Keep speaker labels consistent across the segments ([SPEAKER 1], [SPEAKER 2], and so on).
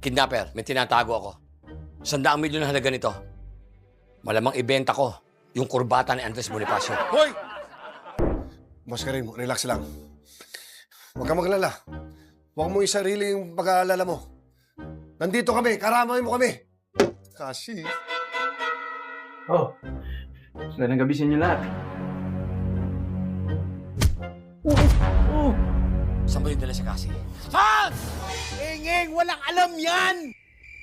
[SPEAKER 1] Kidnapper, may tinatago ako. 100 milyon na halaga nito. Malamang ibenta ko yung kurbata ni Andres Bonifacio.
[SPEAKER 2] Hoy! Boss Karim, relax lang. Huwag kang maglala. Huwag mo isarili yung pag-aalala mo. Nandito kami, karamay mo kami. Kasi...
[SPEAKER 3] Oh, magandang gabi sa inyo lahat.
[SPEAKER 1] Saan ba yung dala si Cassie? Saan?
[SPEAKER 4] Engeng, walang alam yan!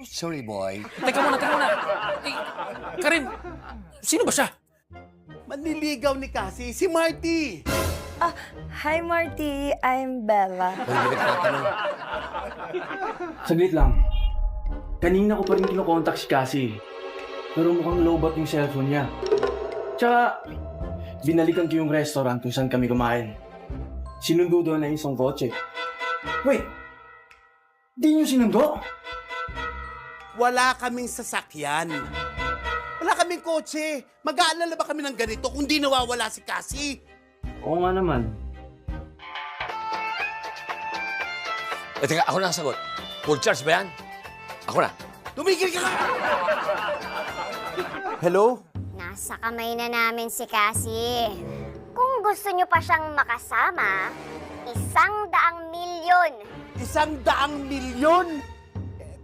[SPEAKER 1] Sorry, boy.
[SPEAKER 5] Teka muna. Eh, Karim, sino ba siya?
[SPEAKER 4] Manliligaw ni Cassie, si Marty!
[SPEAKER 6] Hi, Marty. I'm Bella.
[SPEAKER 1] Hoy, hindi ka tinatanong.
[SPEAKER 3] Saglit lang. Kanina ko pa rin kinokontak si Cassie. Pero mukhang lowbat yung cellphone niya. Tsaka, binalikan ko yung restaurant kung saan kami kumain. Sinundo doon na isang kotse. Wait! Di niyo sinundo?
[SPEAKER 4] Wala kaming sasakyan. Wala kaming kotse. Mag-aalala ba kami ng ganito kung di nawawala si Cassie?
[SPEAKER 3] Oo nga naman.
[SPEAKER 1] Eh, teka, ako na ang sagot. Full charge ba yan? Ako na.
[SPEAKER 4] Tumigil ka nga! Hello?
[SPEAKER 7] Nasa kamay na namin si Cassie. Kung gusto nyo pa siyang makasama, 100 milyon.
[SPEAKER 4] 100 milyon?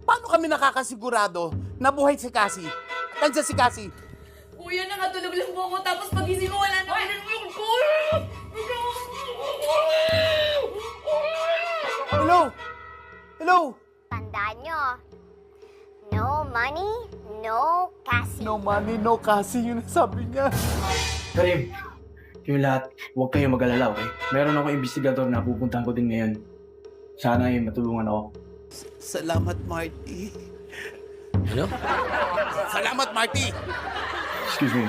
[SPEAKER 4] Paano kami nakakasigurado na buhay si Cassie? Nandiyan si Cassie?
[SPEAKER 8] Kuya, nakatulog lang po ako tapos pagising ko wala na yung kuya!
[SPEAKER 4] Hello? Hello?
[SPEAKER 7] Tandaan nyo, no money, no Cassie.
[SPEAKER 4] No money, no Cassie, yun ang sabi niya.
[SPEAKER 3] Karim, yung lahat, huwag kayo mag-alala, okay? Meron akong investigador na pupuntahan ko din ngayon. Sana ay matulungan ako.
[SPEAKER 4] Salamat, Marty.
[SPEAKER 1] Ano?
[SPEAKER 4] Salamat, Marty!
[SPEAKER 3] Excuse me.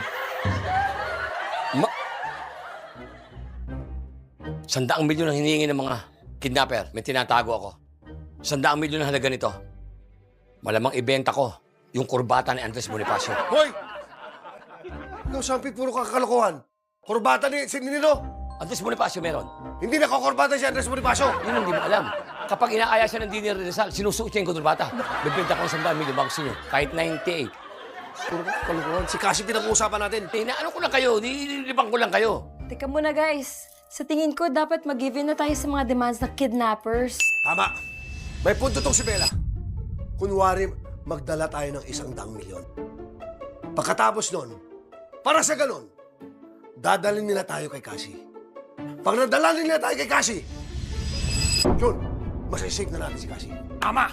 [SPEAKER 1] 100 milyon ang hinihingi ng mga kidnapper. May tinatago ako. 100 milyon ang halaga nito. Malamang ibenta ko yung kurbata ni Andres Bonifacio.
[SPEAKER 2] Hoy! Ikaw, Sampit, puro kakalokohan. Kurbata ni Nino.
[SPEAKER 1] Andres Bonifacio meron.
[SPEAKER 2] Hindi nakukurbata si Andres Bonifacio.
[SPEAKER 1] Yun ang hindi mo alam. Kapag inaaya siya ng Dini Rizal, sinusuot niya yung kurbata. Bibenta ko ng 100 milyon bago sa inyo. Kahit 98.
[SPEAKER 2] Puro kakalokohan. Si Cassie pinag-uusapan natin.
[SPEAKER 1] Inaano ko lang kayo. Nililibang ko lang kayo.
[SPEAKER 6] Teka muna, guys. Sa tingin ko, dapat mag-give in na tayo sa mga demands ng kidnappers.
[SPEAKER 2] Tama. May punto tong si Bella. Kunwari, magdala tayo ng 100 milyon. Pagkatapos nun, para sa ganun, dadalhin nila tayo kay Cassie. Pag nadala nila tayo kay Cassie, yun, masisave na natin si Cassie.
[SPEAKER 5] Tama.